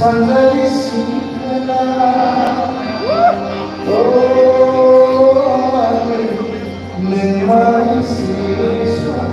Sandali sikala, oh, memang siswanya.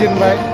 Izin baik.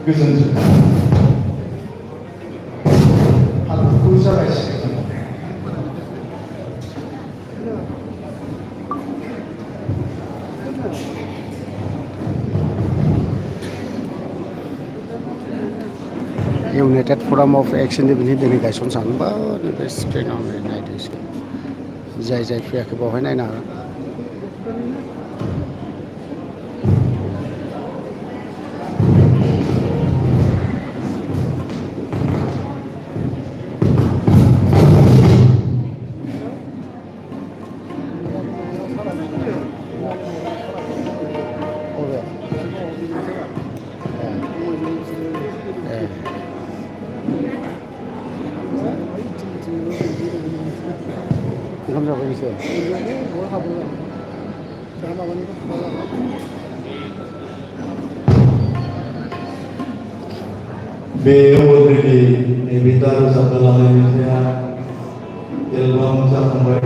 गोजोन्थों हाबाखौ जागायसिगोन United Forum of Action नि दिनै गायसन सानबा बे स्क्रिनाव नायदो जाय जाय फैयाखै बावहाय नायनो हागोन ओंखाम जाबाय नोंसोर बे अलरेडि नैबे दा रोजाबना लानाय मेथाइआ एलबाम जाखांबाय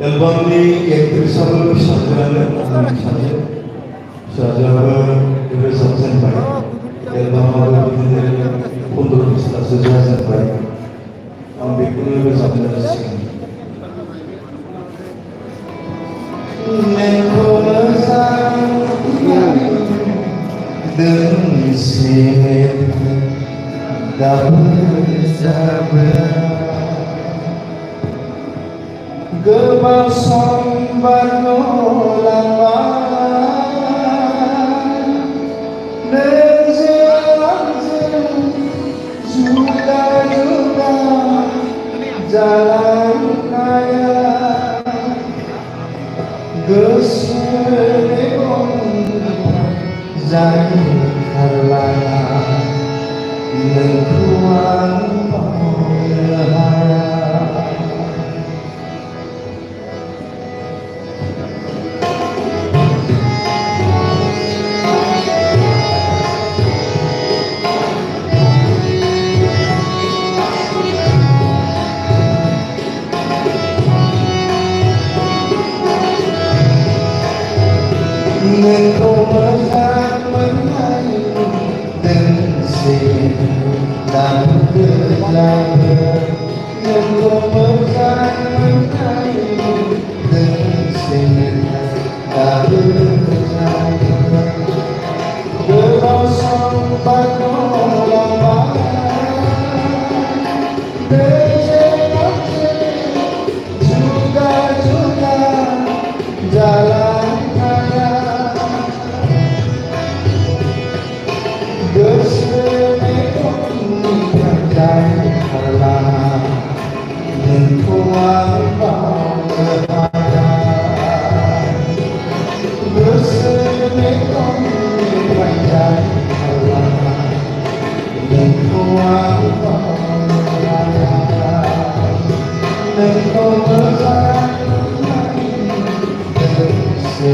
एलबामनि एक्ट्रेसाबो फिसाजोआनो आंनि फिसाजोआबो रोजाबजेनबाय एलबामाबो बिदिनो 15 बिसतासो जाजेनबाय आं बेखौनो रोजाबनो सिगां नोंखौ मोजां दोंसे दाबो जाबो गोबाव सम बारग'लांबाय नोंजों आंजों जुदा जुदा जालांनाया गोसोनि जायखारला नोंखौ आं बावनो हाया नोंखौ मोजां मोननाय दोंसे दाबो जाबो नोंखौ मोजां मोननाय दोंसे दाबो जाबो गोबाव सम बारग'लांबाय जुदा जुदा जालांनाया गोसोनि जायखारला नोंखौ आं बावनो हाया गोसोनि जायखारला नोंखौ आं बावनो हाया नोंखौ मोजां दोंसे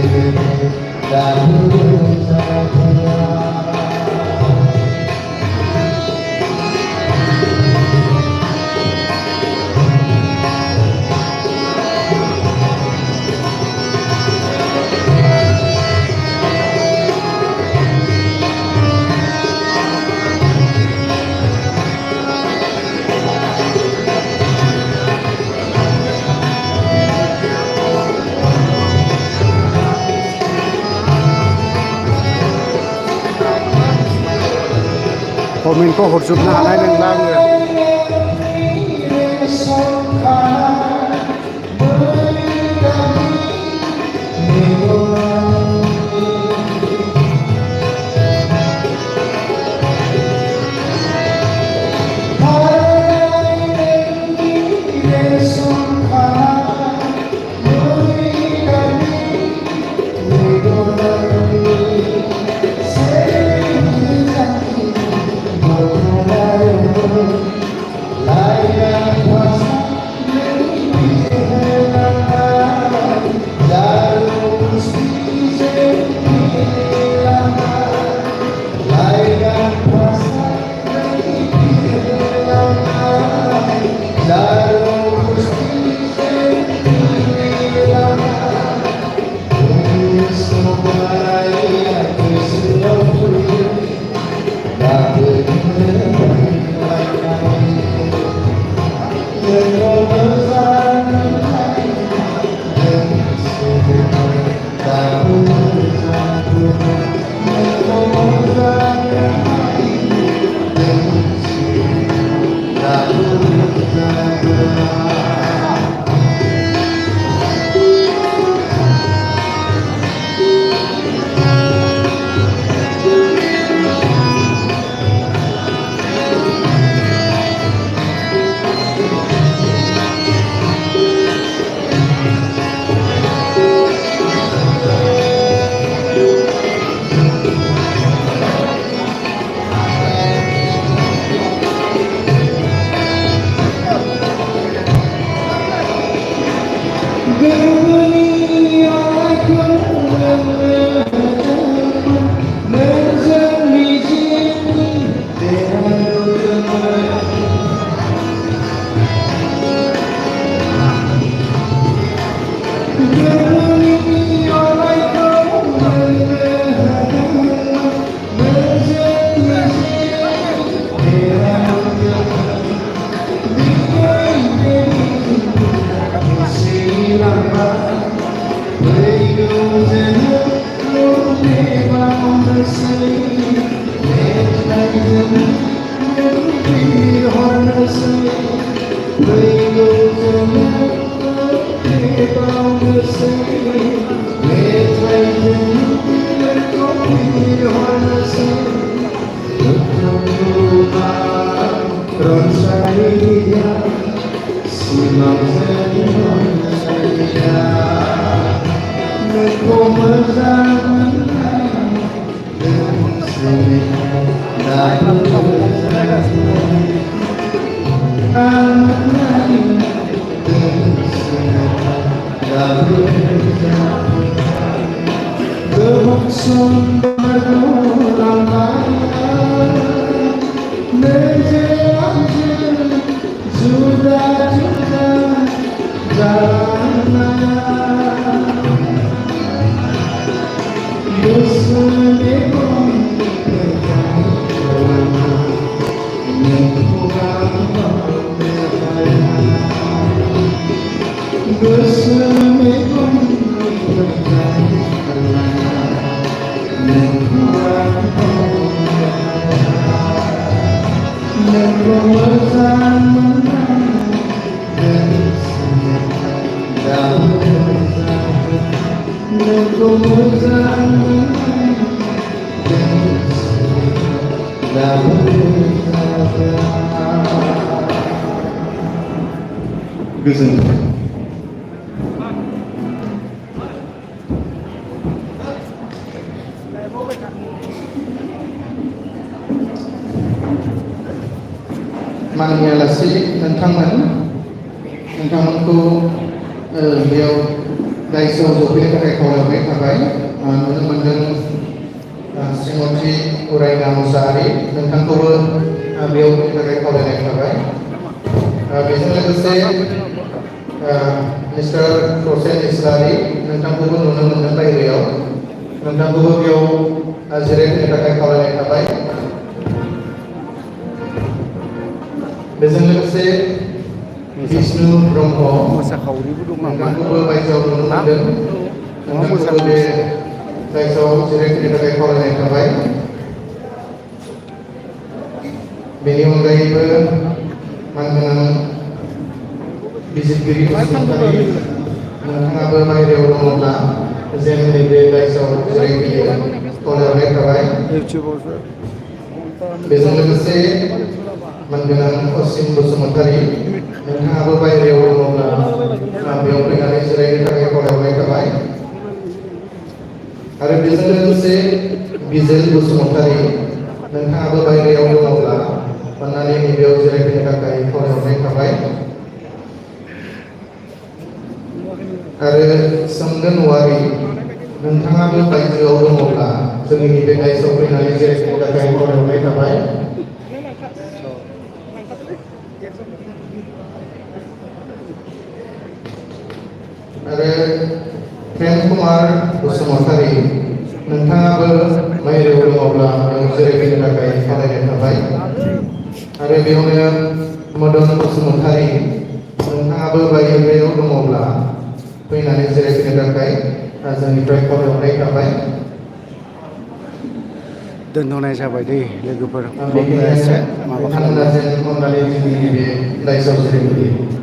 दाबो जाबो कमेन्टखौ हरजोबनो हानाय नंला आङो Rosalia, Simão Zé, me comandar, Goजोन्थों माननीय आलासि नोंथांमोनखौ बेयाव रायजोआव जफैनो थाखाय खावलायनाय थाबाय नुनो मोनदों श्रीमती उरायना मुसाहारि नोंथांखौबो बेयाव फैनो थाखाय खावलायनाय थाबाय बेजों लोगोसे मिस्टार प्रसेन इस्लारि नोंथांखौबो नुनो मोनदों बायह्रायाव नोंथांखौबो बेयाव जिरायफैनो थाखाय खावलायनाय थाबाय बेजों लोगोसे विष्णु ब्रह्म मोसाखावरिबो दं नामा नोंथांखौबो बायजोआव नुनो मोनदों नोंथांखौबो बे रायजोआव जिरायफैनो थाखाय खावलायनाय थाबाय बेनि अनगायैबो मानगोनां बिजिरगिरि बसुमतारी नोंथाङाबो बायह्रायाव दङब्ला जेन नैबे रायजोआव जिरायफैयो खावलायहरनाय थाबाय बेजों लोगोसे मानगोनां असिम बसुमतारी नोंथाङाबो बायह्रायाव दङब्ला बेयाव फैनानै जिरायनो थाखाय खावलायहरनाय थाबाय आरो बेजों लोगोसे बिजेल बसुमतारी नोंथाङाबो बायह्रायाव दङब्ला अन्नानै नैबेयाव जिरायफैनो थाखाय खावलायहरनाय थाबाय आरो सोमदोन औवारि नोंथाङाबो बायजोआव दङब्ला जोंनि नैबे रायजोआव फैनानै जिरायफैनो थाखाय खावलायहरनाय थाबाय आरो प्रेम कुमार बसुमतारी नोंथाङाबो बायह्रायाव दङब्ला बेयाव जिरायफैनो थाखाय खावलायनाय थाबाय आरो बेयावनो मदन बसुमतारी नोंथाङाबो बायह्रायाव दङब्ला फैनानै जिरायफैनो थाखाय जोंनिफ्राय खावलायहरनाय थाबाय दोनथ'नाय जाबाय दै लोगोफोर बेखिनियानो नोंथांमोना जेन अननानै जोंनि बे रायजोआव जिरायफैयो